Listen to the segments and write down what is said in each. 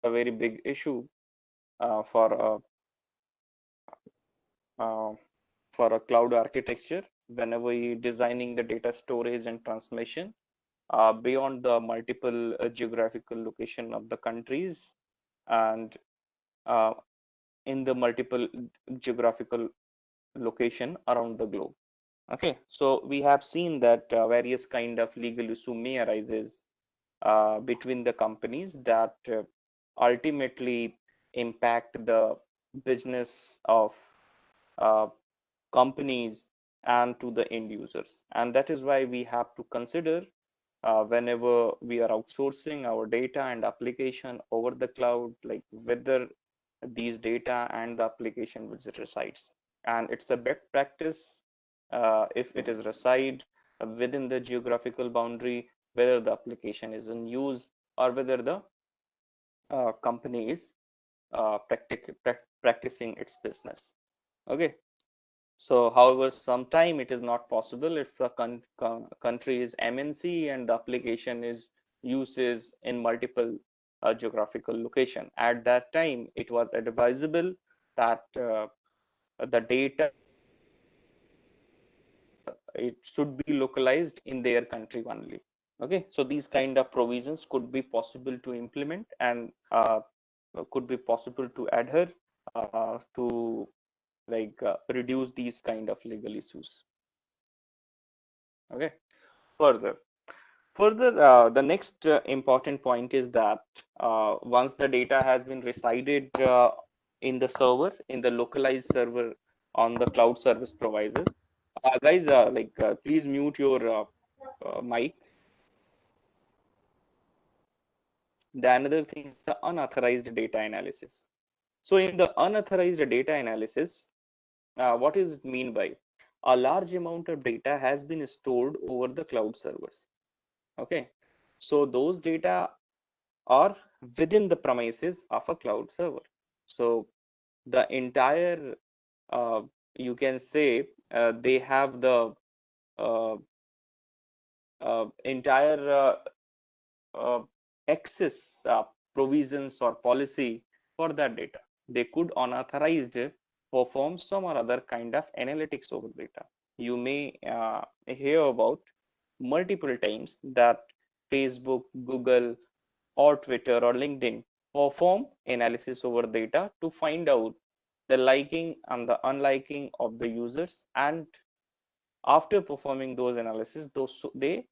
a very big issue for uh, for a cloud architecture whenever you're designing the data storage and transmission beyond the multiple geographical location of the countries and uh, in the multiple geographical location around the globe. Okay, so we have seen that various kind of legal issue may arises between the companies that ultimately impact the business of uh, companies and to the end users. And that is why we have to consider whenever we are outsourcing our data and application over the cloud, like whether these data and the application which it resides. And it's a best practice if it is reside within the geographical boundary, whether the application is in use or whether the company is practicing its business. Okay. So, however, sometime it is not possible if the country is MNC and the application is uses in multiple geographical location. At that time, it was advisable that the data it should be localized in their country only. Okay, so these kind of provisions could be possible to implement and could be possible to adhere to like reduce these kind of legal issues. Okay, further. The next important point is that once the data has been resided in the server, in the localized server on the cloud service provider, guys, please mute your mic. The another thing is the unauthorized data analysis. So in the unauthorized data analysis, what is it mean by? A large amount of data has been stored over the cloud servers. Okay, so those data or within the premises of a cloud server. So the entire, uh, you can say, they have the uh, entire uh, access provisions or policy for that data. They could unauthorized perform some or other kind of analytics over data. You may hear about multiple times that Facebook, Google, or Twitter or LinkedIn perform analysis over data to find out the liking and the unliking of the users. And after performing those analysis, they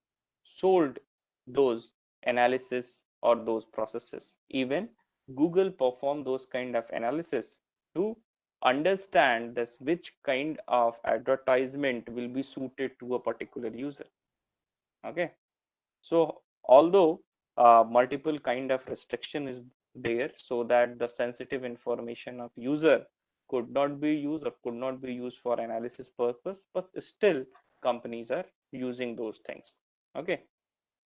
sold those analysis or those processes. Even Google perform those kind of analysis to understand this which kind of advertisement will be suited to a particular user. Okay, so although multiple kind of restriction is there so that the sensitive information of user could not be used or could not be used for analysis purpose, but still companies are using those things. Okay.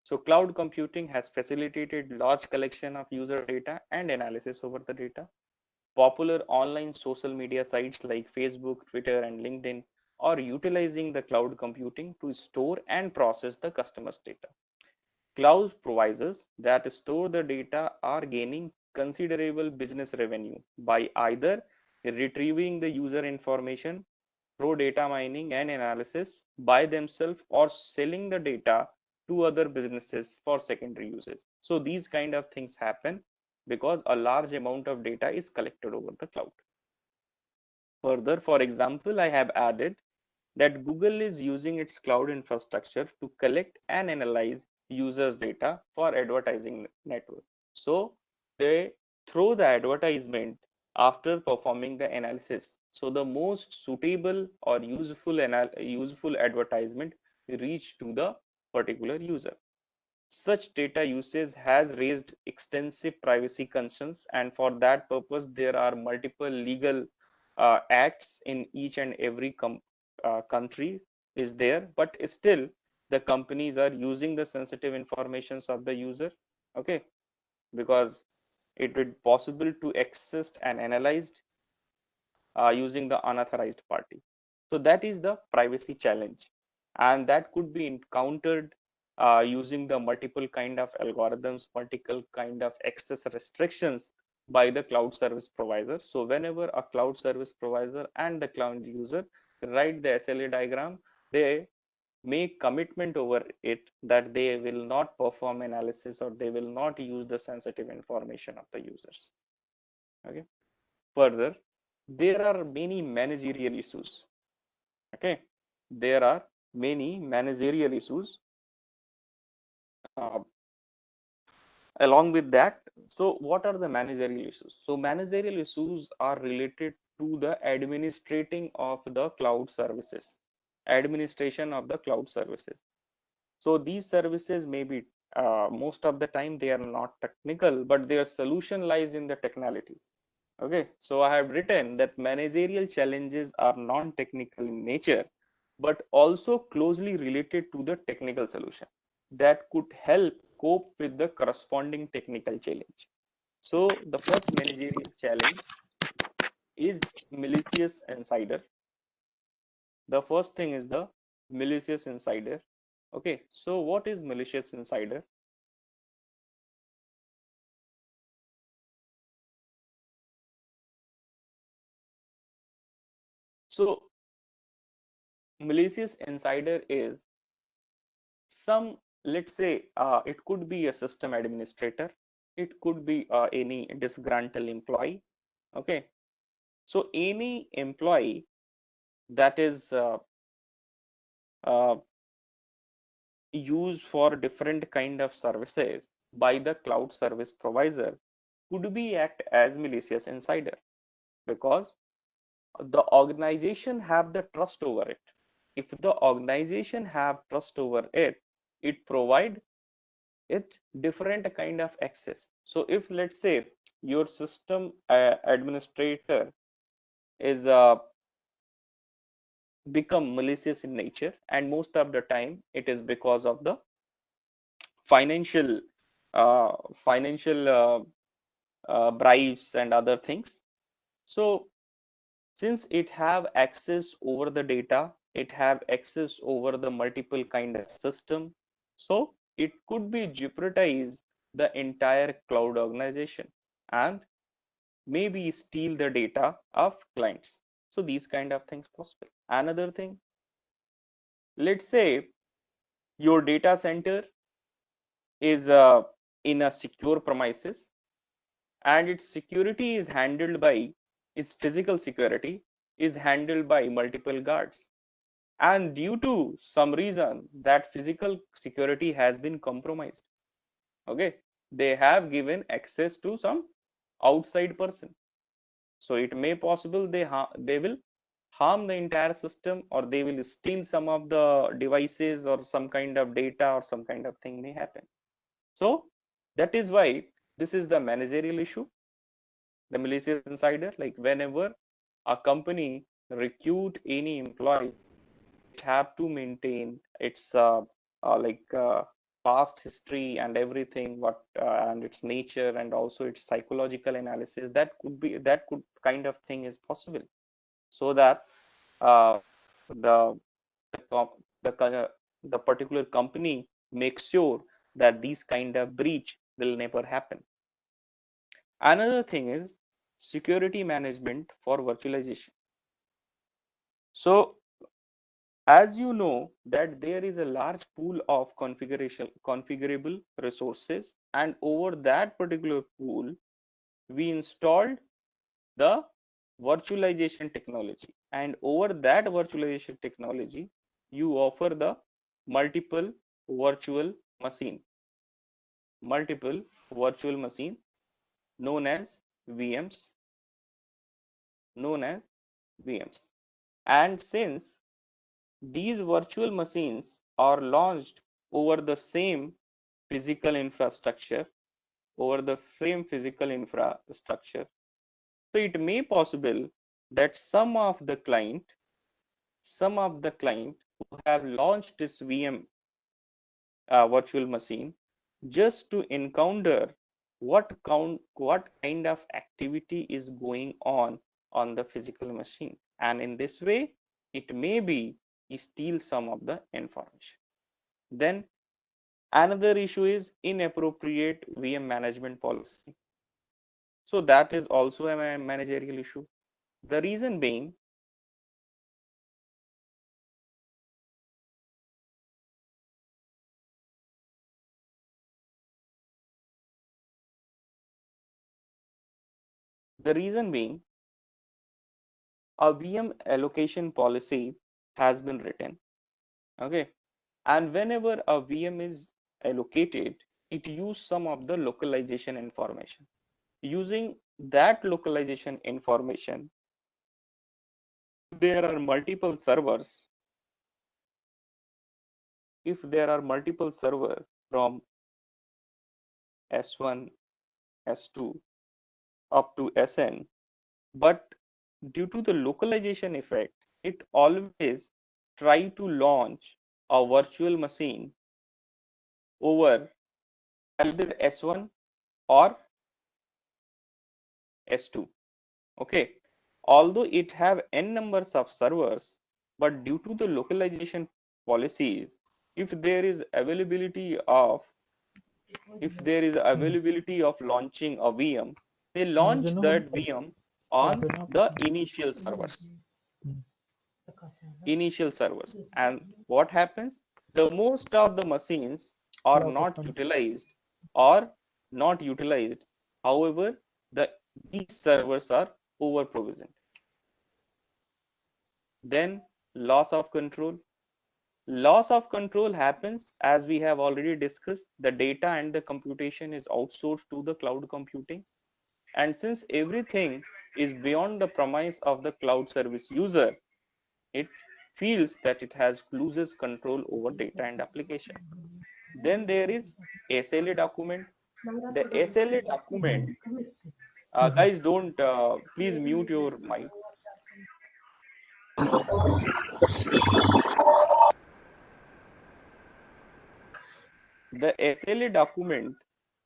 So cloud computing has facilitated large collection of user data and analysis over the data. Popular online social media sites like Facebook, Twitter, and LinkedIn are utilizing the cloud computing to store and process the customer's data. Cloud providers that store the data are gaining considerable business revenue by either retrieving the user information through data mining and analysis by themselves or selling the data to other businesses for secondary uses. So these kind of things happen because a large amount of data is collected over the cloud. Further, for example, I have added that Google is using its cloud infrastructure to collect and analyze users' data for advertising network. So they throw the advertisement after performing the analysis. So the most suitable or useful advertisement reach to the particular user. Such data usage has raised extensive privacy concerns, and for that purpose, there are multiple legal acts in each and every country is there. But still, the companies are using the sensitive informations of the user, okay, because it would possible to access and analyze using the unauthorized party. So that is the privacy challenge, and that could be encountered using the multiple kind of algorithms, multiple kind of access restrictions by the cloud service provider. So whenever a cloud service provider and the cloud user write the SLA diagram, they make commitment over it that they will not perform analysis or they will not use the sensitive information of the users. Okay. Further, there are many managerial issues. Okay. There are many managerial issues. Uh, Along with that, so what are the managerial issues? So managerial issues are related to the administrating of the cloud services, administration of the cloud services. So these services may be most of the time they are not technical, but their solution lies in the technicalities. Okay, so I have written that managerial challenges are non-technical in nature, but also closely related to the technical solution that could help cope with the corresponding technical challenge. So the first managerial challenge is malicious insider. The first thing is the malicious insider. Okay, so what is malicious insider? So malicious insider is some, let's say, it could be a system administrator, it could be any disgruntled employee. Okay, so any employee that is uh, used for different kind of services by the cloud service provider could be act as malicious insider because the organization have the trust over it. If the organization have trust over it, it provide it different kind of access. So if let's say your system administrator is become malicious in nature, and most of the time it is because of the financial uh, financial bribes and other things. So since it have access over the data, it have access over the multiple kind of system, so it could be jeopardize the entire cloud organization and maybe steal the data of clients. So these kind of things possible. Another thing, let's say your data center is in a secure premises and its security is handled by its physical security is handled by multiple guards, and due to some reason that physical security has been compromised. Okay, they have given access to some outside person, so it may possible they will harm the entire system or they will steal some of the devices or some kind of data or some kind of thing may happen. So that is why this is the managerial issue, the malicious insider. Like whenever a company recruit any employee, it have to maintain its like past history and everything, what and its nature and also its psychological analysis. That could kind of thing is possible, so that uh, the the the particular company makes sure that these kind of breach will never happen. Another thing is security management for virtualization. So as you know that there is a large pool of configurable resources, and over that particular pool we installed the virtualization technology, and over that virtualization technology you offer the multiple virtual machine multiple virtual machine known as VMs known as VMs. And since these virtual machines are launched over the same physical infrastructure, over the same physical infrastructure, so it may possible that some of the client who have launched this VM virtual machine just to encounter what kind of activity is going on the physical machine, and in this way it may be steal some of the information. Then Another issue is inappropriate VM management policy. So that is also a managerial issue. The reason being, the reason being, a VM allocation policy has been written. Okay. And whenever a VM is allocated, it uses some of the localization information. Using that localization information, there are multiple servers. If there are multiple servers from S1, S2 up to SN, but due to the localization effect, it always try to launch a virtual machine over either S1 or S2. Okay, although it have n numbers of servers, but due to the localization policies, if there is availability of launching a VM, they launch that VM on the initial servers. And what happens? The most of the machines are not utilized or not utilized. However, these servers are over provisioned. Then loss of control. Loss of control happens as we have already discussed. The data and the computation is outsourced to the cloud computing. And since everything is beyond the premise of the cloud service user, it feels that it has loses control over data and application. Then there is SLA document. The SLA document, guys, don't please mute your mic. The SLA document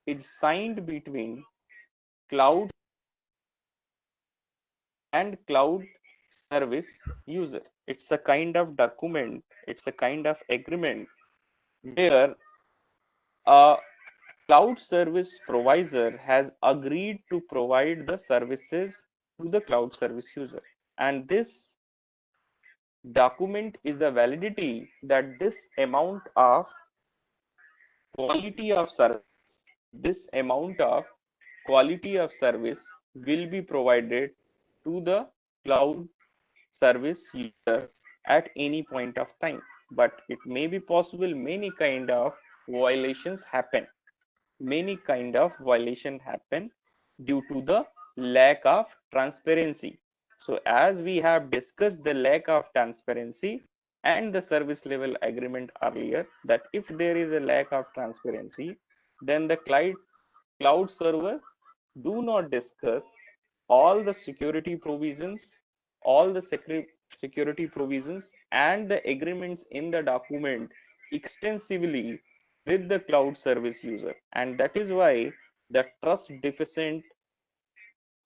is signed between cloud and cloud service user. It's a kind of document, it's a kind of agreement where a cloud service provider has agreed to provide the services to the cloud service user. And this document is the validity that this amount of quality of service, this amount of quality of service will be provided to the cloud service user at any point of time. But it may be possible many kind of violations happen. Many kind of violation happen due to the lack of transparency. So as we have discussed the lack of transparency and the service level agreement earlier, that if there is a lack of transparency, then the cloud server do not discuss all the security provisions, all the security provisions and the agreements in the document extensively with the cloud service user. And that is why the trust deficit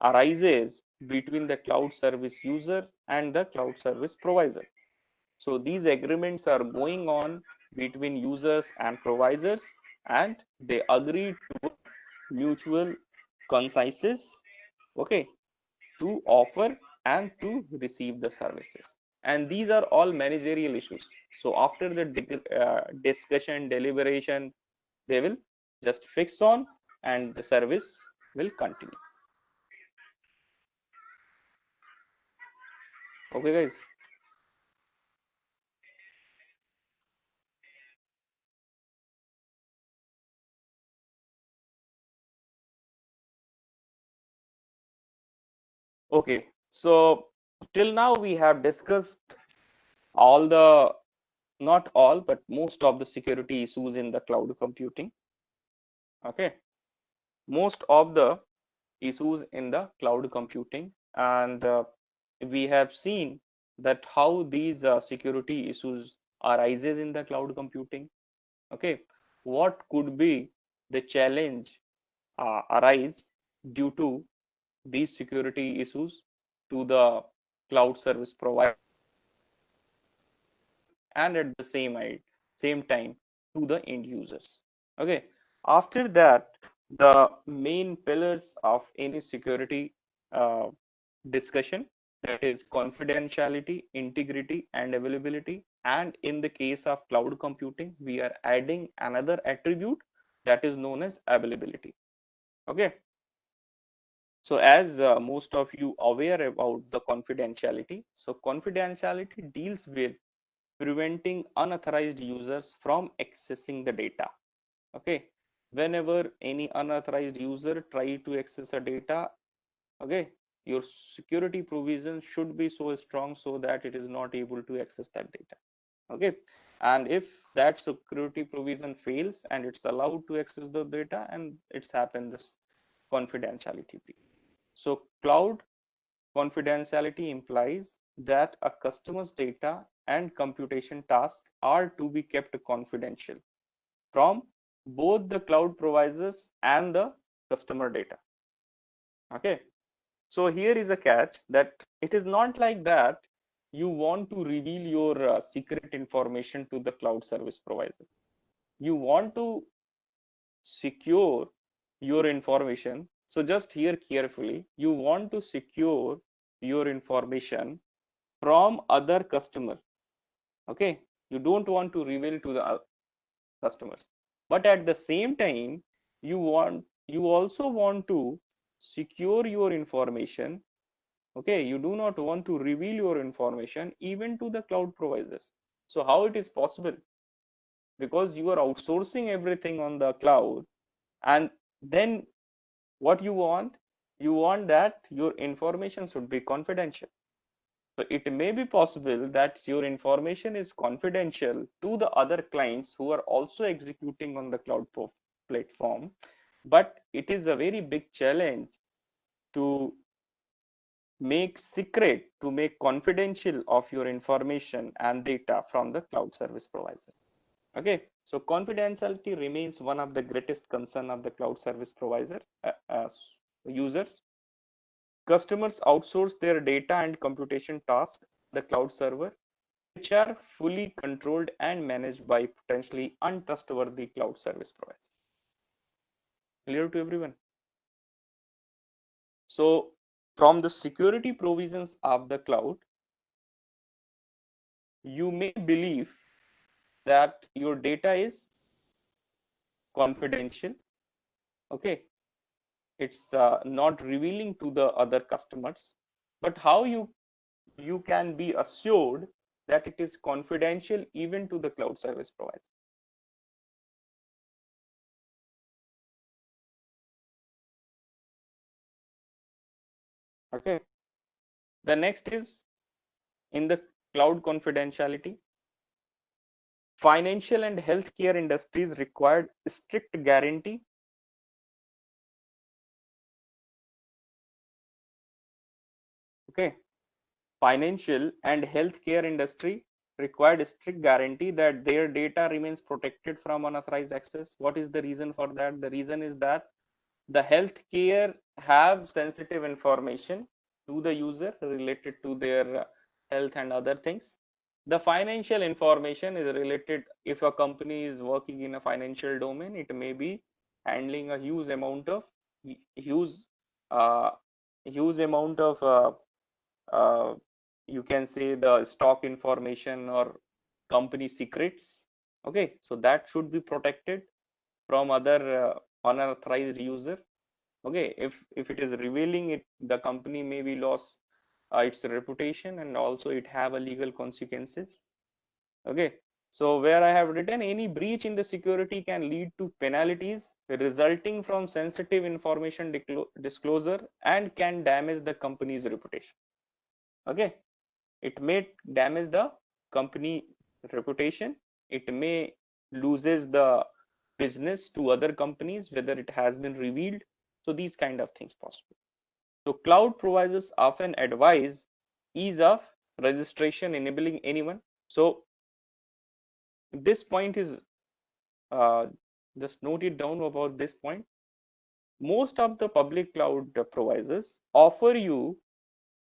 arises between the cloud service user and the cloud service provider. So these agreements are going on between users and providers, and they agree to mutual consensus, okay, to offer and to receive the services. And these are all managerial issues. So after the discussion, deliberation, they will just fix on and the service will continue. Okay, guys. Okay, so till now we have discussed all the, not all, but most of the security issues in the cloud computing. Okay, most of the issues in the cloud computing, and we have seen that how these security issues arises in the cloud computing. Okay, what could be the challenge arise due to these security issues to the cloud service provider, and at the same time to the end users. Okay. After that, the main pillars of any security uh, discussion, that is confidentiality, integrity, and availability. And in the case of cloud computing, we are adding another attribute that is known as availability. Okay. So as most of you aware about the confidentiality, so confidentiality deals with preventing unauthorized users from accessing the data. Okay, whenever any unauthorized user try to access a data, okay, your security provision should be so strong so that it is not able to access that data. Okay, and if that security provision fails and it's allowed to access the data, and it's happened this confidentiality breach. So cloud confidentiality implies that a customer's data and computation tasks are to be kept confidential from both the cloud providers and the customer data. Okay, so here is a catch, that it is not like that you want to reveal your secret information to the cloud service provider. You want to secure your information. So just hear carefully, you want to secure your information from other customer. Okay, you don't want to reveal to the customers, but at the same time you also want to secure your information. Okay, you do not want to reveal your information even to the cloud providers. So how it is possible? Because you are outsourcing everything on the cloud, and then what you want, you want that your information should be confidential. So it may be possible that your information is confidential to the other clients who are also executing on the cloud platform, but it is a very big challenge to make secret, to make confidential of your information and data from the cloud service provider. Okay, so confidentiality remains one of the greatest concern of the cloud service provider users. Customers outsource their data and computation tasks to the cloud server, which are fully controlled and managed by potentially untrustworthy cloud service providers. Clear to everyone? So, from the security provisions of the cloud, you may believe that your data is confidential. Okay, it's not revealing to the other customers, but how you can be assured that it is confidential even to the cloud service provider? Okay, the next is in the cloud confidentiality. Financial and healthcare industries required strict guarantee. Okay, financial and healthcare industry required strict guarantee that their data remains protected from unauthorized access. What is the reason for that? The reason is that the healthcare have sensitive information to the user related to their health and other things. The financial information is related. If a company is working in a financial domain, it may be handling a huge amount of huge uh, huge amount of uh, you can say the stock information or company secrets. Okay, so that should be protected from other unauthorized user. Okay, if it is revealing it, the company may be lost its reputation, and also it have a legal consequences. Okay, so where I have written, any breach in the security can lead to penalties resulting from sensitive information disclosure and can damage the company's reputation. Okay, it may damage the company reputation, it may loses the business to other companies whether it has been revealed. So these kind of things possible. So cloud providers often advise ease of registration, enabling anyone. So this point is uh, just note it down about this point. Most of the public cloud providers offer you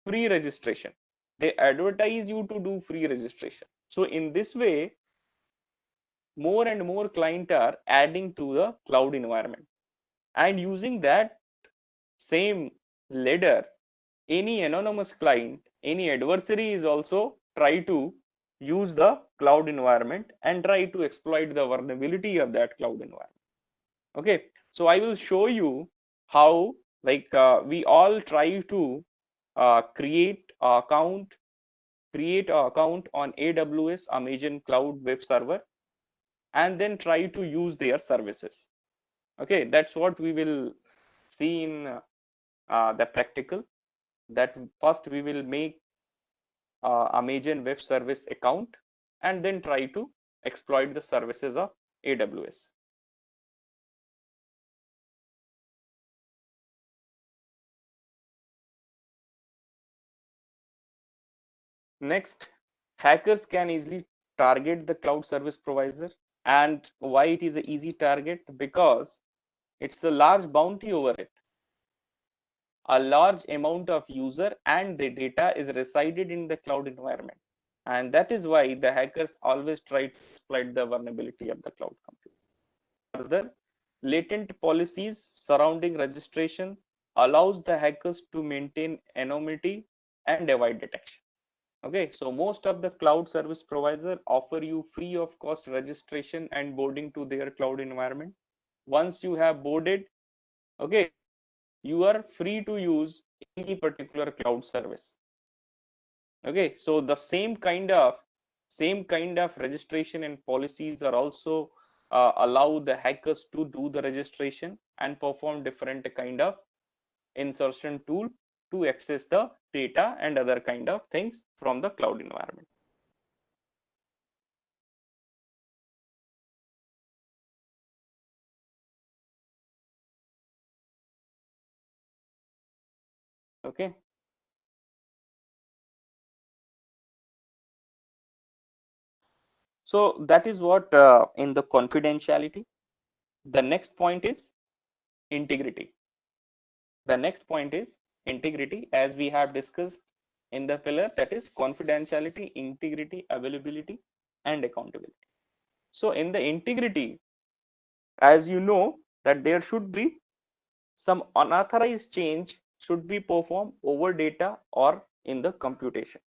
free registration. They advertise you to do free registration. So in this way, more and more clients are adding to the cloud environment, and using that same ladder, any anonymous client, any adversary is also try to use the cloud environment and try to exploit the vulnerability of that cloud environment. Okay, so I will show you how, like, we all try to create an account on AWS, Amazon Cloud Web Server, and then try to use their services. Okay, that's what we will see in the practical. That first we will make Amazon Web Service account and then try to exploit the services of AWS. Next, hackers can easily target the cloud service provider. And why it is an easy target? Because it's a large bounty over it. A large amount of user and the data is resided in the cloud environment. And that is why the hackers always try to exploit the vulnerability of the cloud computing. Further, latent policies surrounding registration allows the hackers to maintain anonymity and avoid detection. Okay, so most of the cloud service providers offer you free of cost registration and boarding to their cloud environment. Once you have boarded, okay, you are free to use any particular cloud service. Okay, so the same kind of registration and policies are also allow the hackers to do the registration and perform different kind of insertion tool to access the data and other kind of things from the cloud environment. Okay, so that is what in the confidentiality. The next point is integrity. The next point is integrity, as we have discussed in the pillar, that is confidentiality, integrity, availability, and accountability. So in the integrity, as you know, that there should be some unauthorized change should be performed over data or in the computation.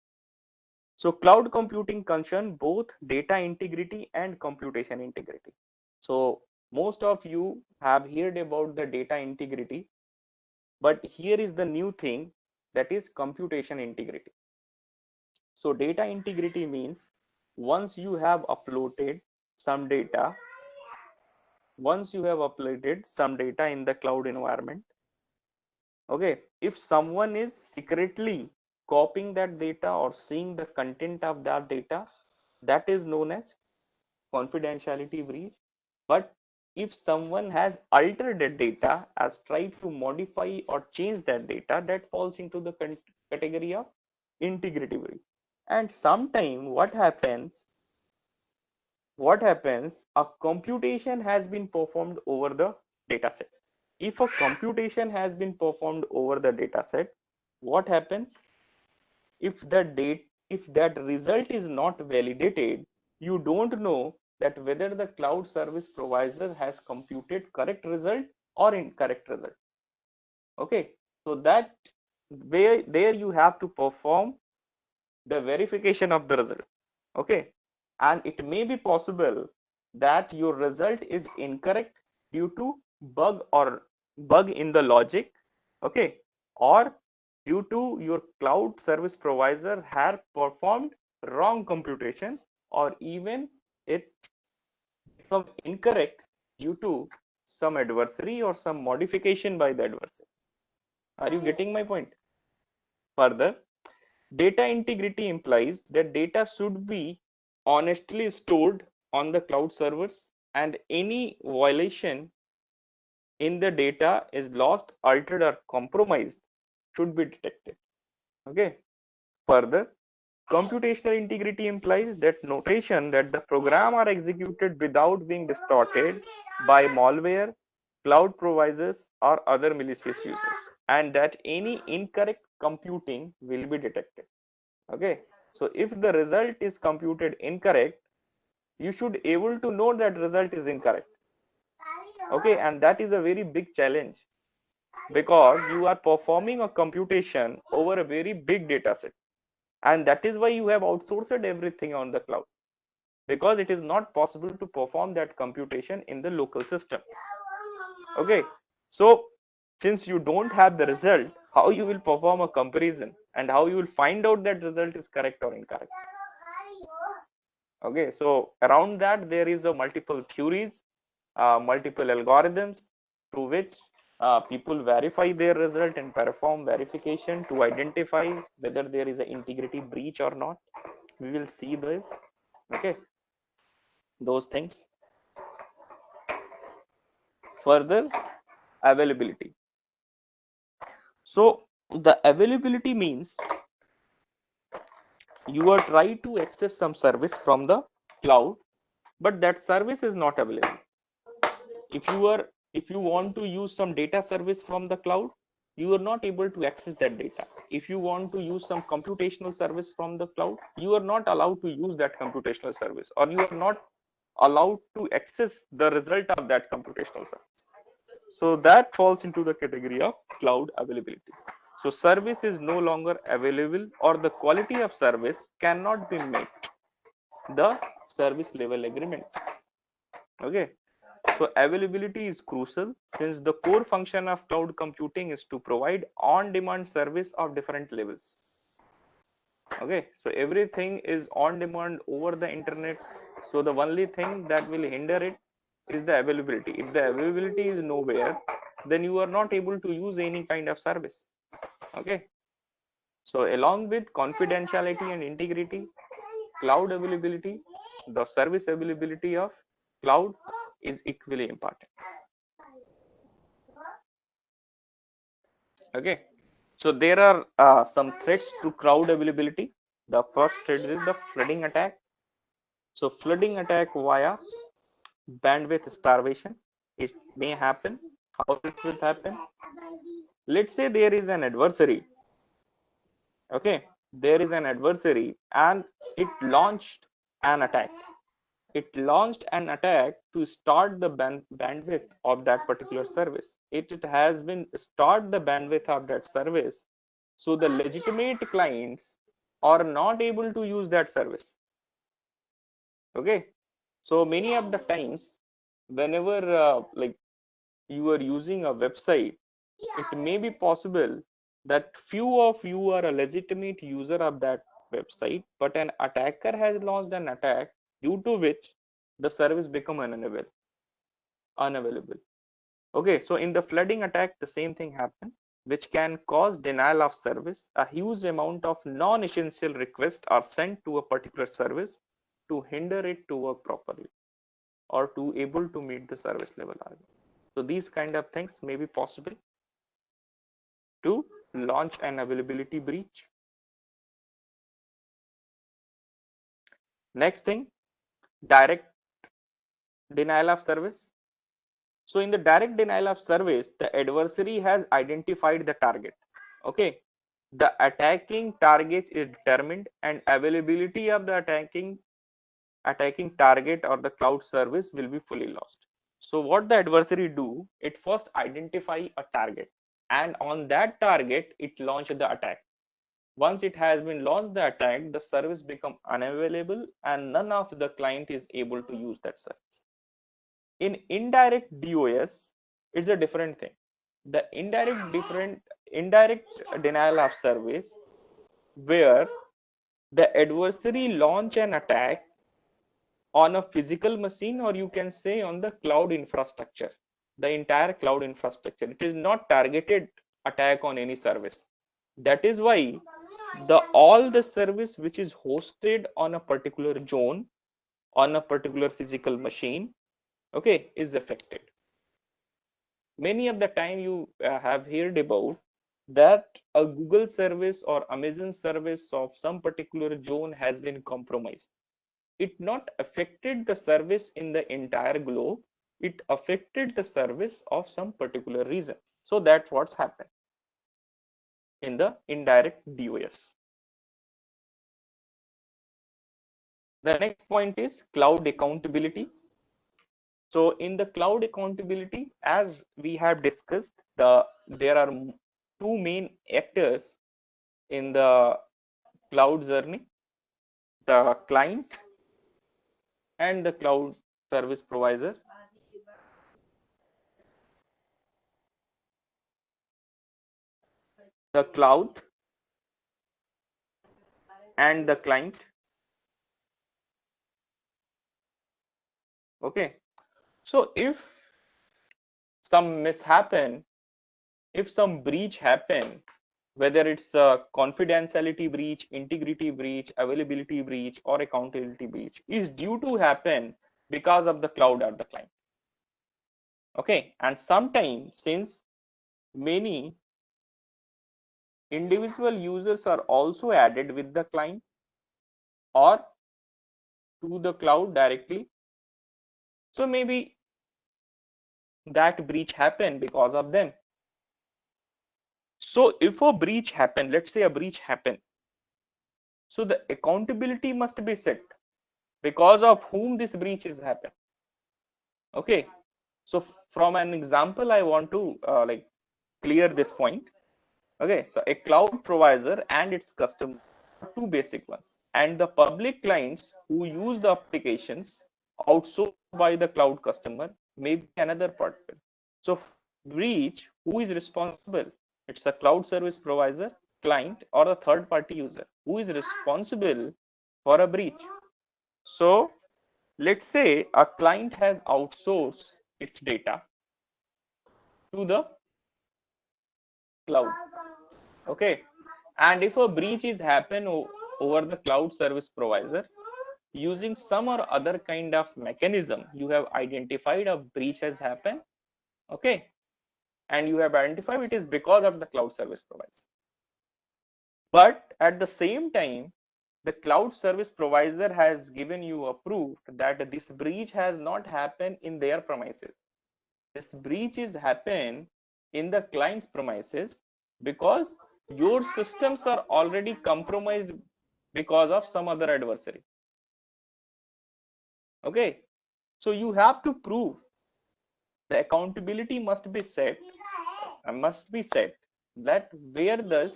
So cloud computing concern both data integrity and computation integrity. So most of you have heard about the data integrity, but here is the new thing, that is computation integrity. So data integrity means once you have uploaded some data, once you have uploaded some data in the cloud environment, okay, if someone is secretly copying that data or seeing the content of that data, that is known as confidentiality breach. But if someone has altered the data, as tried to modify or change that data, that falls into the category of integrity breach. And sometime what happens, a computation has been performed over the data set. If a computation has been performed over the data set, what happens, if the date if that result is not validated, you don't know that whether the cloud service provider has computed correct result or incorrect result. Okay, so that where there you have to perform the verification of the result. Okay, and it may be possible that your result is incorrect due to bug in the logic. Okay, or due to your cloud service provider have performed wrong computation, or even it become incorrect due to some adversary or some modification by the adversary. Are you getting my point? Further, data integrity implies that data should be honestly stored on the cloud servers, and any violation in the data is lost, altered, or compromised should be detected. Okay. Further, computational integrity implies that notation that the program are executed without being distorted by malware, cloud providers, or other malicious users, and that any incorrect computing will be detected. Okay, so if the result is computed incorrect, you should able to know that result is incorrect. Okay, and that is a very big challenge because you are performing a computation over a very big data set, and that is why you have outsourced everything on the cloud, because it is not possible to perform that computation in the local system. Okay, so since you don't have the result, how you will perform a comparison and how you will find out that result is correct or incorrect? Okay, so around that there is a multiple theories, multiple algorithms through which people verify their result and perform verification to identify whether there is an integrity breach or not. We will see this. Okay, those things. Further, availability. So the availability means you are trying to access some service from the cloud, but that service is not available. If you want to use some data service from the cloud, you are not able to access that data. If you want to use some computational service from the cloud, you are not allowed to use that computational service, or you are not allowed to access the result of that computational service. So that falls into the category of cloud availability. So service is no longer available, or the quality of service cannot be met, the service level agreement. Okay, so availability is crucial since the core function of cloud computing is to provide on-demand service of different levels. Okay, so everything is on demand over the internet. So the only thing that will hinder it is the availability. If the availability is nowhere, then you are not able to use any kind of service. Okay, so along with confidentiality and integrity, cloud availability, the service availability of cloud is equally important. Okay, so there are some threats to cloud availability. The first threat is the flooding attack. So flooding attack via bandwidth starvation, it may happen. How this will happen? Let's say there is an adversary. Okay, there is an adversary and it launched an attack. It launched an attack to start the bandwidth of that particular service. It has been start the bandwidth of that service, so the legitimate clients are not able to use that service. Okay, so many of the times whenever like you are using a website, it may be possible that few of you are a legitimate user of that website, but an attacker has launched an attack due to which the service become unavailable. Okay, so in the flooding attack, the same thing happen, which can cause denial of service. A huge amount of non-essential requests are sent to a particular service to hinder it to work properly or to able to meet the service level. So these kind of things may be possible to launch an availability breach. Next thing, direct denial of service. So in the direct denial of service, the adversary has identified the target. Okay, the attacking target is determined and availability of the attacking target or the cloud service will be fully lost. So what the adversary do, it first identify a target, and on that target it launch the attack. Once it has been launched the attack, the service become unavailable and none of the client is able to use that service. In indirect DOS, it's a different thing. The indirect denial of service, where the adversary launch an attack on a physical machine, or you can say on the cloud infrastructure, the entire cloud infrastructure. It is not targeted attack on any service. That is why the all the service which is hosted on a particular zone, on a particular physical machine, okay, is affected. Many of the time you have heard about that a Google service or Amazon service of some particular zone has been compromised. It not affected the service in the entire globe, it affected the service of some particular region. So that's what's happened in the indirect DOS. The next point is cloud accountability. So in the cloud accountability, as we have discussed, there are two main actors in the cloud journey: the client and the cloud service provider. The cloud and the client. Okay. So if some mishappen, if some breach happen, whether it's a confidentiality breach, integrity breach, availability breach, or accountability breach, is due to happen because of the cloud or the client. Okay. And sometimes, since many individual users are also added with the client or to the cloud directly, so maybe that breach happened because of them. So if a breach happened, let's say a breach happened, so the accountability must be set because of whom this breach is happened. Okay. So from an example, I want to like clear this point. Okay. So a cloud provider and its customer are two basic ones, and the public clients who use the applications outsourced by the cloud customer may be another part. So breach, who is responsible? It's a cloud service provider, client, or a third party user who is responsible for a breach. So let's say a client has outsourced its data to the cloud. Okay. And if a breach is happen over the cloud service provider, using some or other kind of mechanism, you have identified a breach has happened. Okay. And you have identified it is because of the cloud service provider. But at the same time, the cloud service provider has given you a proof that this breach has not happened in their premises. This breach is happen in the client's premises because your systems are already compromised because of some other adversary. Okay. So you have to prove the accountability must be set that where the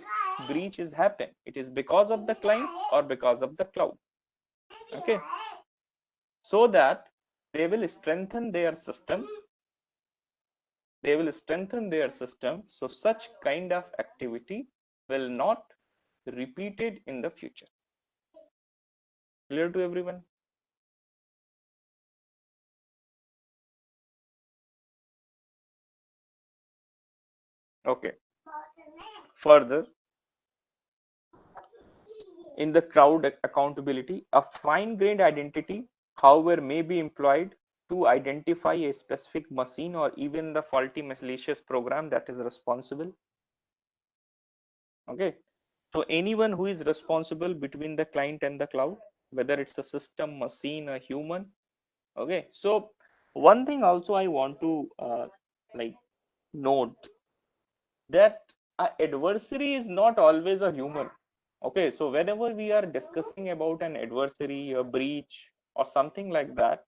breach is happen, it is because of the client or because of the cloud. Okay. So that they will strengthen their system, so such kind of activity will not repeated in the future. Clear to everyone? Okay. Further, in the cloud accountability, a fine-grained identity, however, may be employed to identify a specific machine or even the faulty malicious program that is responsible. Okay. So anyone who is responsible between the client and the cloud, whether it's a system, machine, a human. Okay. So one thing also I want to like note that a adversary is not always a human. Okay, so whenever we are discussing about an adversary, a breach, or something like that,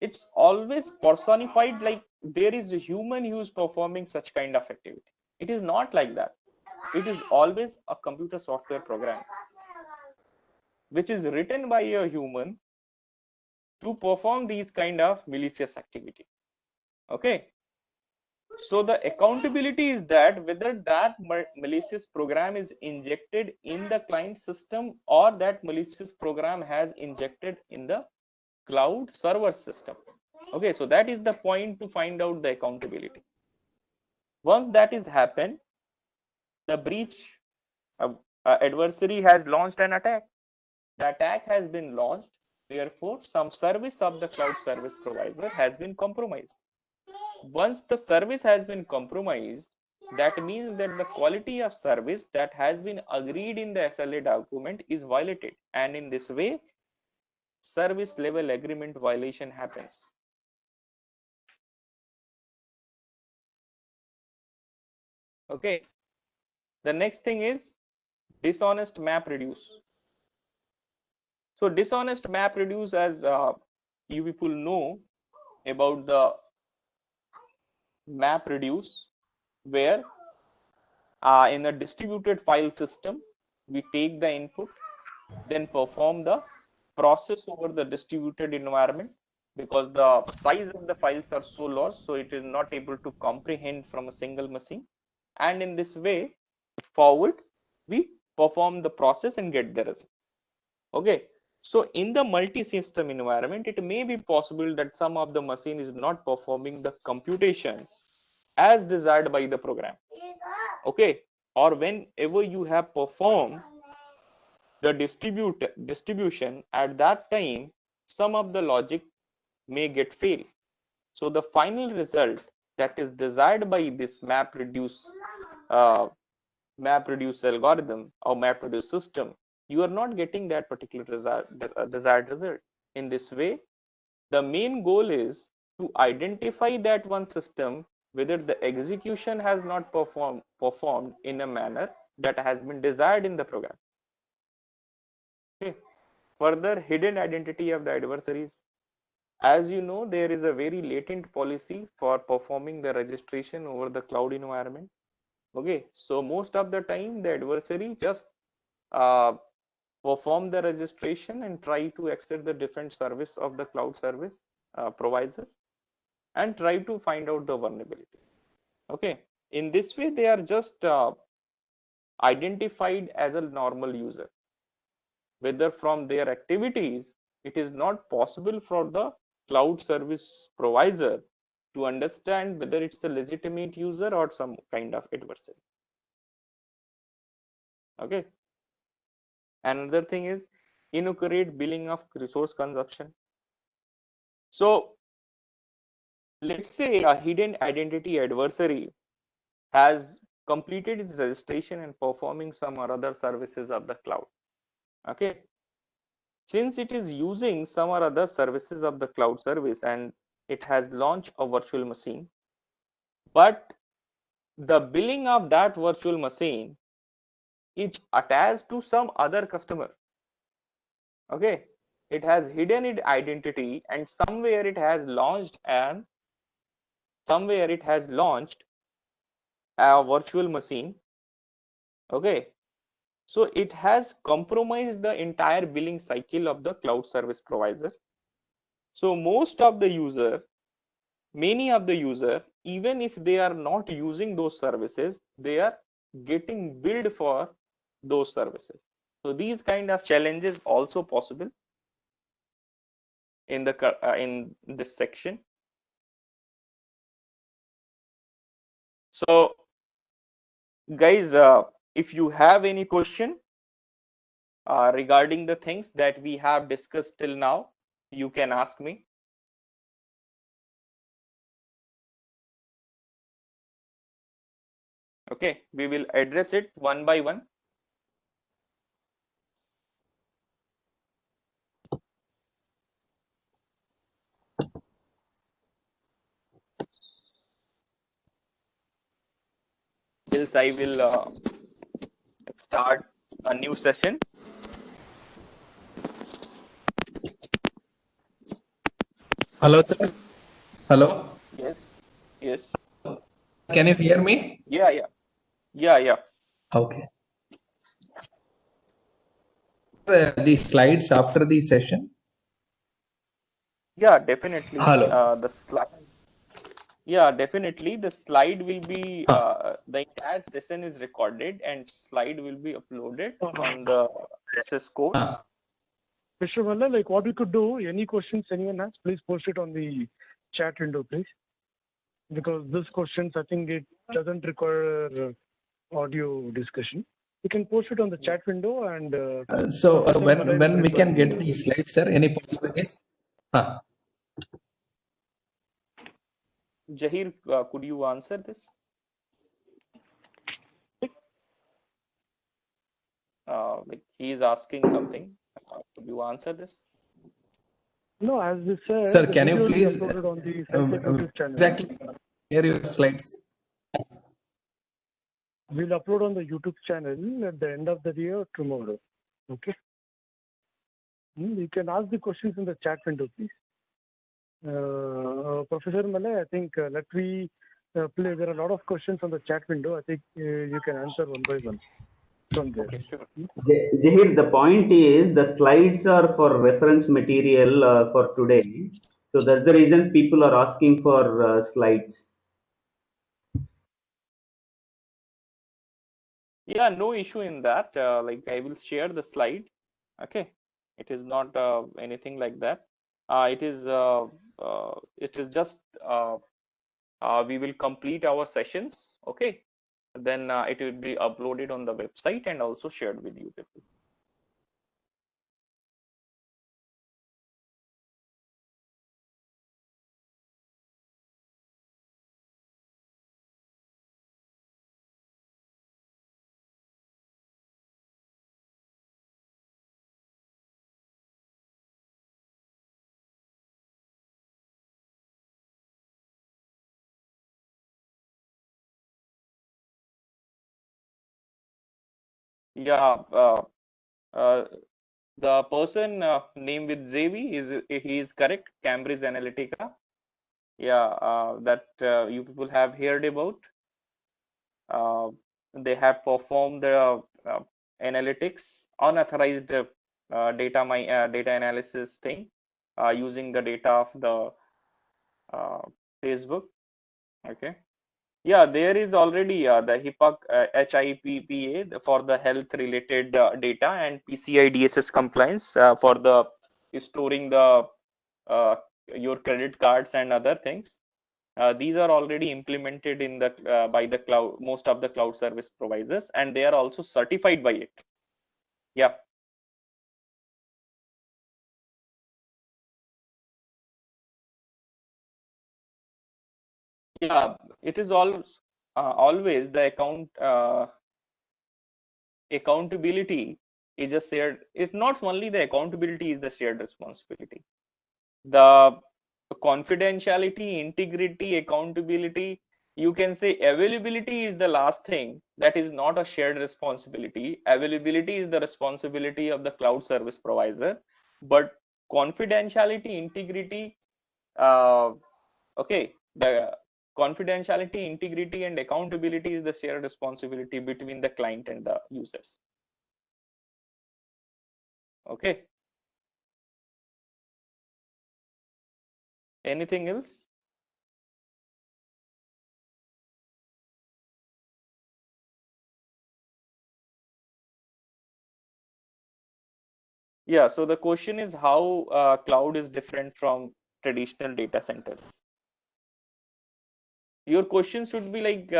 it's always personified like there is a human who is performing such kind of activity. It is not like that. It is always a computer software program which is written by a human to perform these kind of malicious activity. Okay, so the accountability is that whether that malicious program is injected in the client system or that malicious program has injected in the cloud server system. Okay, so that is the point to find out the accountability. Once that is happened, the breach adversary has launched an attack. The attack has been launched, therefore some service of the cloud service provider has been compromised. Once the service has been compromised, that means that the quality of service that has been agreed in the SLA document is violated, and in this way service level agreement violation happens. Okay, the next thing is dishonest map reduce. So dishonest map reduce, as you people know about the map reduce, where in a distributed file system, we take the input, then perform the process over the distributed environment, because the size of the files are so large, so it is not able to comprehend from a single machine. And in this way, forward, we perform the process and get the result. Okay. So in the multi-system environment, it may be possible that some of the machine is not performing the computation as desired by the program. Okay. Or whenever you have performed the distribution, at that time, some of the logic may get failed. So the final result that is desired by this uh, map reduce algorithm or map reduce system, you are not getting that particular desired result. In this way, the main goal is to identify that one system whether the execution has not performed in a manner that has been desired in the program. Okay. Further, hidden identity of the adversaries. As you know, there is a very latent policy for performing the registration over the cloud environment. Okay, so most of the time the adversary just uh, perform the registration and try to access the different service of the cloud service providers and try to find out the vulnerability. Okay, in this way they are just identified as a normal user. Whether from their activities, it is not possible for the cloud service provider to understand whether it's a legitimate user or some kind of adversary. Okay. Another thing is inaccurate billing of resource consumption. So let's say a hidden identity adversary has completed its registration and performing some or other services of the cloud. Okay. Since it is using some or other services of the cloud service and it has launched a virtual machine, but the billing of that virtual machine is attached to some other customer. Okay, it has hidden its identity and somewhere it has launched a virtual machine. Okay, so it has compromised the entire billing cycle of the cloud service provider. So many of the user, even if they are not using those services, they are getting billed for those services. So these kind of challenges also possible in in this section. So guys, if you have any question regarding the things that we have discussed till now, you can ask me. Okay, we will address it one by one. Else I will start a new session. Hello, sir. Hello. Yes, yes. Can you hear me? Yeah. Okay. The slides after the session. Yeah, definitely. Hello. The slide. Yeah, definitely. The slide will be the entire session is recorded and slide will be uploaded on the SS course. Mr. Valla, like what we could do, any questions anyone has, please post it on the chat window, please. Because these questions, I think it doesn't require audio discussion. You can post it on the chat window and. So when we can get the slides, sir? Any possibilities? Jahir, could you answer this? Like he is asking something. Could you answer this? No, as we said, sir, can you please uploaded on the YouTube channel. Exactly share your slides? We'll upload on the YouTube channel at the end of the day or tomorrow. Okay. You can ask the questions in the chat window, please. Professor Malay, I think let me play. There are a lot of questions on the chat window. I think you can answer one by one from there. Okay, sure. Jahir, the point is the slides are for reference material for today. So that's the reason people are asking for slides. Yeah, no issue in that. Like I will share the slide. Okay, it is not anything like that. It is just we will complete our sessions. Okay, then it will be uploaded on the website and also shared with you people. Yeah, the person named with JV he is correct. Cambridge Analytica. Yeah, that you people have heard about. They have performed the analytics, unauthorized data analysis thing using the data of the Facebook. Okay. Yeah, there is already the HIPPA for the health related data and PCI DSS compliance for the storing the your credit cards and other things. These are already implemented in the by the cloud, most of the cloud service providers, and they are also certified by it. Yeah. Yeah, it is always the accountability is a shared. It's not only the accountability is the shared responsibility. The confidentiality, integrity, accountability, you can say availability is the last thing that is not a shared responsibility. Availability is the responsibility of the cloud service provider, but confidentiality, integrity, uh, okay, the confidentiality, integrity, and accountability is the shared responsibility between the client and the users. Okay. Anything else? Yeah, so the question is how cloud is different from traditional data centers. Your question should be like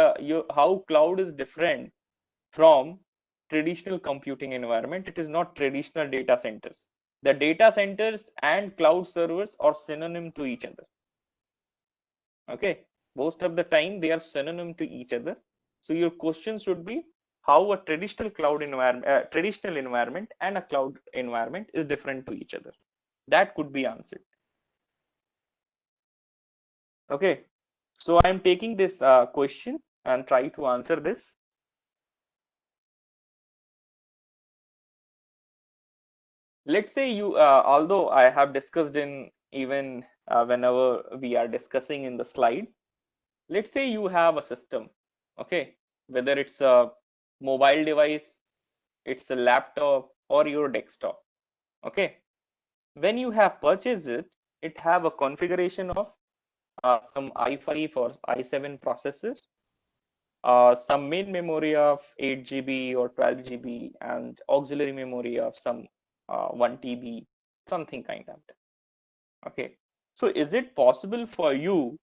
how cloud is different from traditional computing environment. It is not traditional data centers. The data centers and cloud servers are synonym to each other. Okay, most of the time they are synonym to each other. So your question should be how a traditional cloud environment, traditional environment and a cloud environment is different to each other. That could be answered. Okay, so I'm taking this question and try to answer this. Let's say you, although I have discussed in even whenever we are discussing in the slide, let's say you have a system, okay, whether it's a mobile device, it's a laptop or your desktop, okay. When you have purchased it, it have a configuration of some i5 or i7 processor, some main memory of 8 GB or 12 GB and auxiliary memory of some 1 TB, something kind of that. Okay, so is it possible for you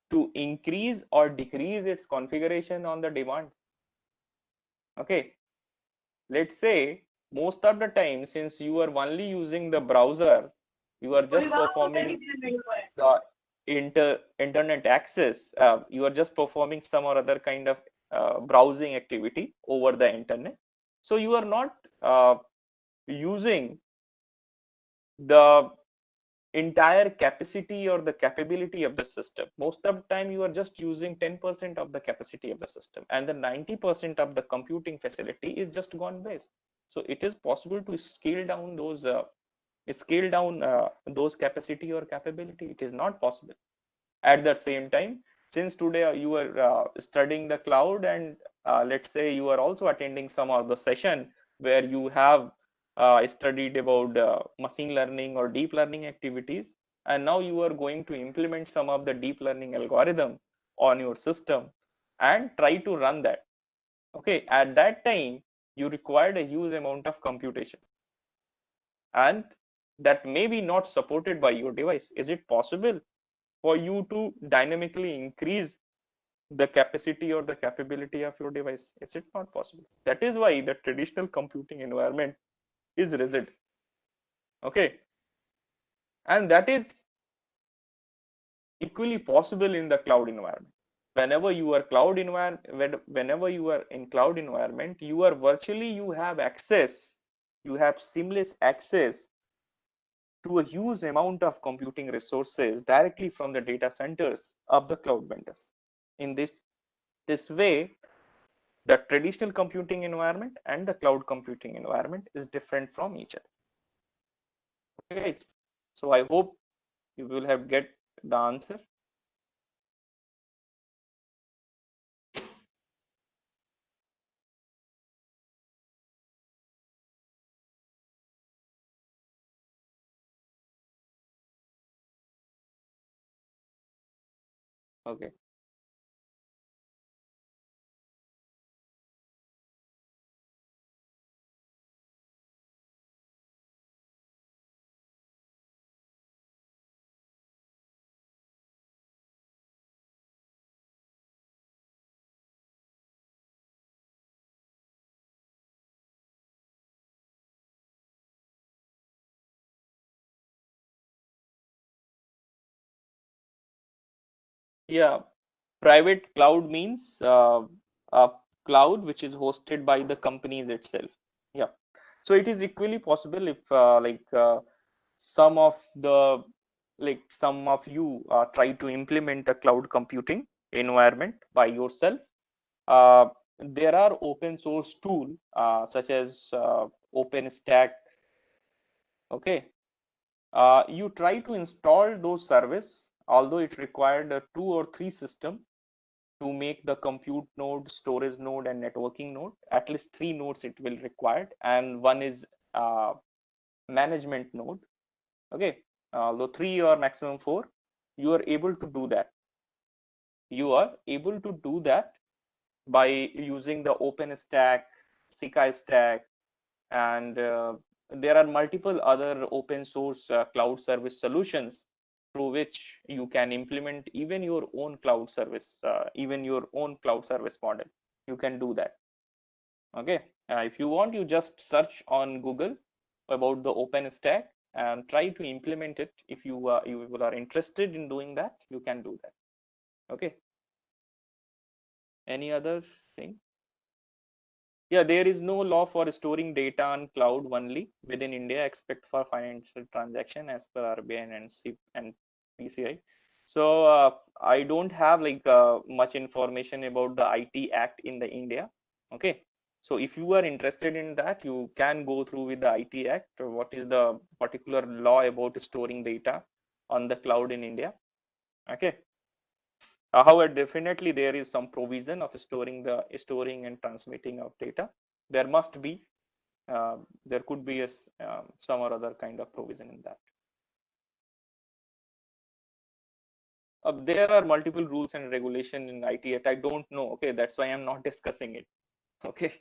to increase or decrease its configuration on the demand? Okay, let's say most of the time, since you are only using the browser, you are just performing the internet access, you are just performing some or other kind of browsing activity over the internet. So you are not using the entire capacity or the capability of the system. Most of the time you are just using 10% of the capacity of the system, and the 90% of the computing facility is just gone waste. So it is possible to scale down those scale down those capacity or capability? It is not possible. At the same time, since today you are studying the cloud, and let's say you are also attending some of the session where you have studied about machine learning or deep learning activities, and now you are going to implement some of the deep learning algorithm on your system and try to run that. Okay, at that time you required a huge amount of computation, and that may be not supported by your device. Is it possible for you to dynamically increase the capacity or the capability of your device? Is it not possible? That is why the traditional computing environment is rigid. Okay, and that is equally possible in the cloud environment. Whenever you are whenever you are in cloud environment, you are virtually, you have access, you have seamless access to a huge amount of computing resources directly from the data centers of the cloud vendors. In this way, the traditional computing environment and the cloud computing environment is different from each other. Okay, guys. So I hope you will have get the answer. Okay. Yeah, private cloud means a cloud which is hosted by the companies itself. Yeah. So it is equally possible if some of the some of you try to implement a cloud computing environment by yourself. Uh, there are open source tool such as OpenStack. Okay, you try to install those service, although it required a 2 or 3 system to make the compute node, storage node, and networking node. At least 3 nodes it will require, and one is management node. Okay, although 3 or maximum 4, you are able to do that. You are able to do that by using the OpenStack, Sika Stack, and there are multiple other open source cloud service solutions through which you can implement even your own cloud service, even your own cloud service model. You can do that. Okay, if you want, you just search on Google about the OpenStack and try to implement it. If you are interested in doing that, you can do that. Okay, any other thing? Yeah, there is no law for storing data on cloud only within India, except for financial transaction as per RBI and NC and PCI. So I don't have much information about the IT Act in the India. Okay, so if you are interested in that, you can go through with the IT Act. What is the particular law about storing data on the cloud in India? Okay. However, definitely there is some provision of storing and transmitting of data. There must be, there could be some or other kind of provision in that. There are multiple rules and regulation in IT Act. I don't know. Okay, that's why I'm not discussing it. Okay,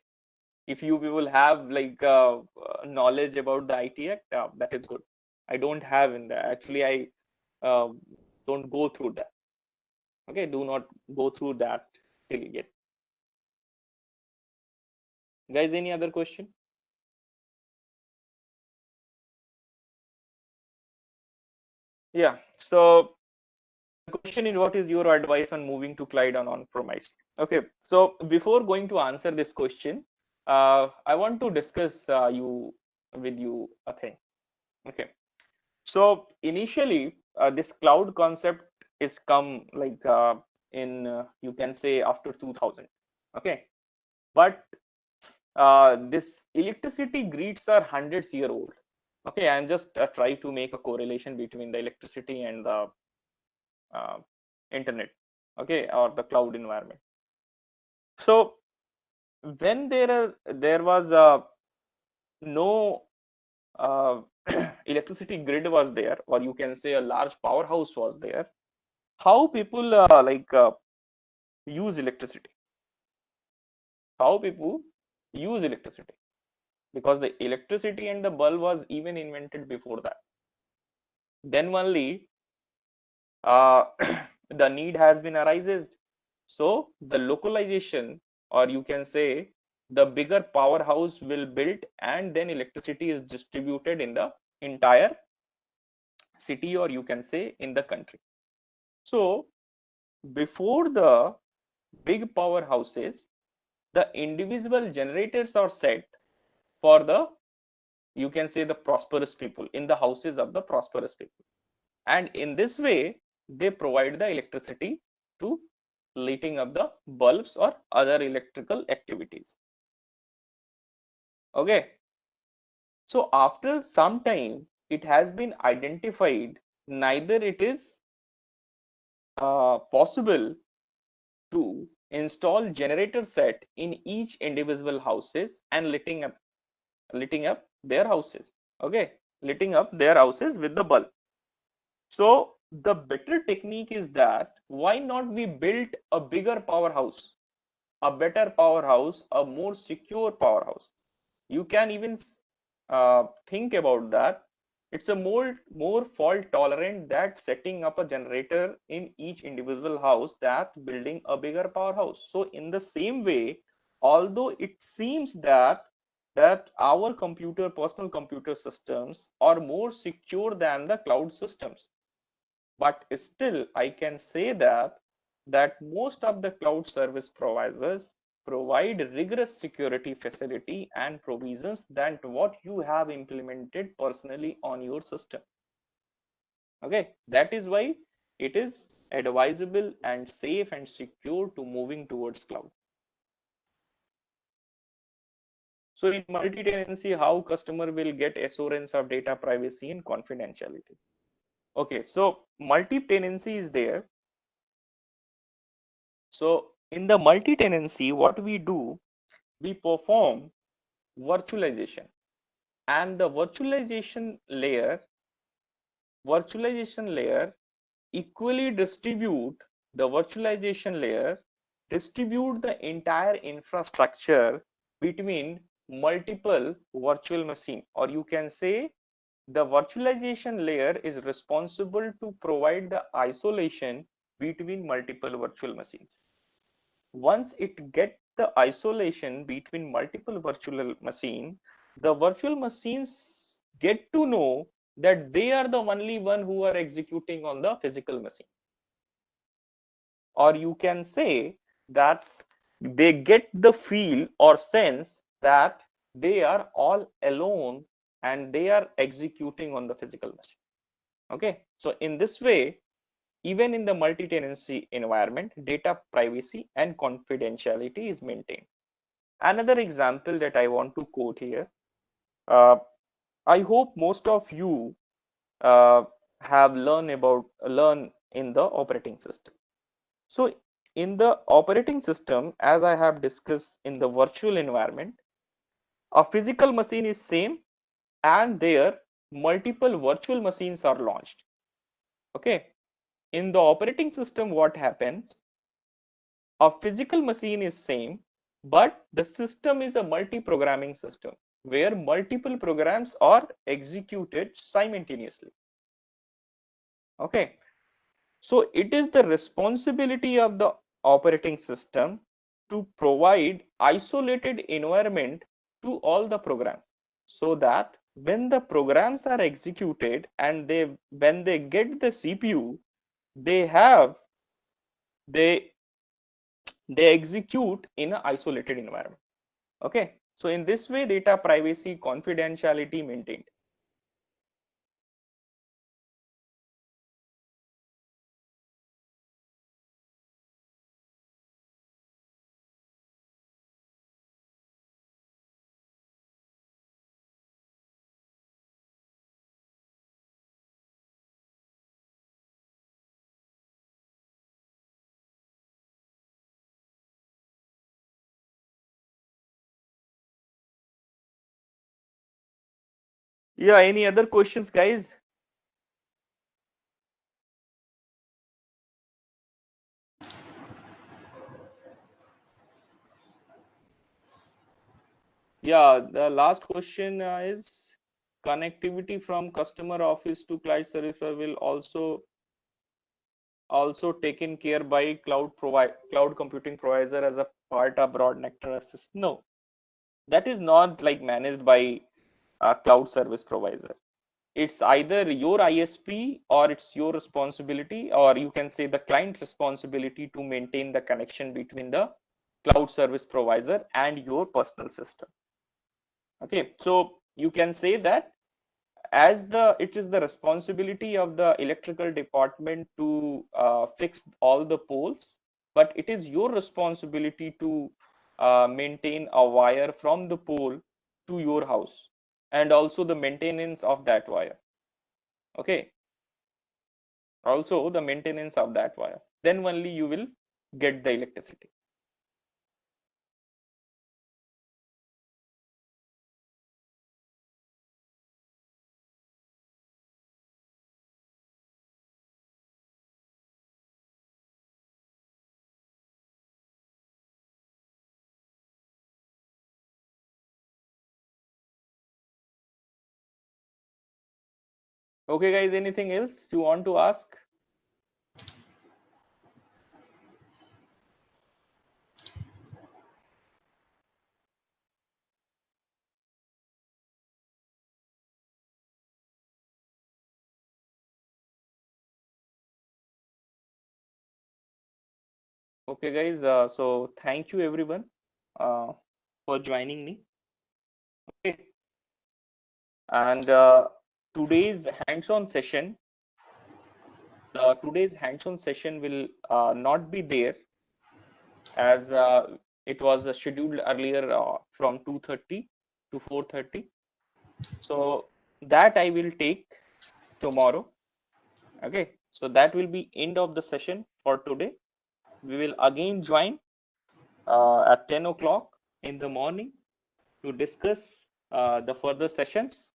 if you will have knowledge about the IT Act, that is good. I don't have in that. Actually, I don't go through that. Okay, do not go through that till yet. Guys, any other question? Yeah. So the question is, what is your advice on moving to cloud and on-premise? Okay. So before going to answer this question, I want to discuss with you a thing. Okay. So initially, this cloud concept is come in you can say after 2000. Okay. But this electricity grids are hundreds year old. Okay, I'm just trying to make a correlation between the electricity and the uh, internet, okay, or the cloud environment. So when there was no electricity grid was there, or you can say a large powerhouse was there, how people use electricity? How people use electricity? Because the electricity and the bulb was even invented before that. Then only uh, the need has been arises. So the localization, or you can say the bigger powerhouse will build, and then electricity is distributed in the entire city, or you can say in the country. So before the big powerhouses, the individual generators are set for the, you can say, the prosperous people in the houses of the prosperous people, and in this way they provide the electricity to lighting up the bulbs or other electrical activities. Okay, so after some time it has been identified neither it is possible to install generator set in each individual houses and lighting up their houses. Okay, lighting up their houses with the bulb. So the better technique is that why not we build a bigger powerhouse, a better powerhouse, a more secure powerhouse. You can even think about that. It's a more fault tolerant that setting up a generator in each individual house that building a bigger powerhouse. So in the same way, although it seems that our personal computer systems are more secure than the cloud systems, but still I can say that most of the cloud service providers provide rigorous security facility and provisions than what you have implemented personally on your system. Okay, that is why it is advisable and safe and secure to moving towards cloud. So in multi-tenancy, how customer will get assurance of data privacy and confidentiality? Okay, so multi-tenancy is there. So in the multi-tenancy, what we do, we perform virtualization, and the virtualization layer equally distribute the entire infrastructure between multiple virtual machine, or you can say the virtualization layer is responsible to provide the isolation between multiple virtual machines. Once it gets the isolation between multiple virtual machine, the virtual machines get to know that they are the only one who are executing on the physical machine, or you can say that they get the feel or sense that they are all alone and they are executing on the physical machine. Okay, so in this way, even in the multi-tenancy environment, data privacy and confidentiality is maintained. Another example that I want to quote here, uh, I hope most of you uh, have learn in the operating system. So in the operating system, as I have discussed in the virtual environment, a physical machine is same and there multiple virtual machines are launched. Okay, in the operating system, what happens? A physical machine is same, but the system is a multi-programming system where multiple programs are executed simultaneously. Okay, so it is the responsibility of the operating system to provide isolated environment to all the programs, so that when the programs are executed and when they get the CPU, they have they they execute in an isolated environment. Okay, so in this way, data privacy, confidentiality maintained. Yeah, any other questions, guys? Yeah, the last question is connectivity from customer office to client service will also taken care by cloud computing provider as a part of broad nectar assist. No, that is not like managed by a cloud service provider. It's either your ISP or it's your responsibility, or you can say the client responsibility to maintain the connection between the cloud service provider and your personal system. Okay, so you can say that as it is the responsibility of the electrical department to fix all the poles, but it is your responsibility to maintain a wire from the pole to your house and also the maintenance of that wire. Okay, also the maintenance of that wire, then only you will get the electricity. Okay guys, anything else you want to ask? Okay guys, so thank you everyone uh, for joining me. Okay, and today's hands-on session today's hands-on session will not be there, as it was scheduled earlier from 2:30 to 4:30. So that I will take tomorrow. Okay, so that will be end of the session for today. We will again join at 10 o'clock in the morning to discuss the further sessions.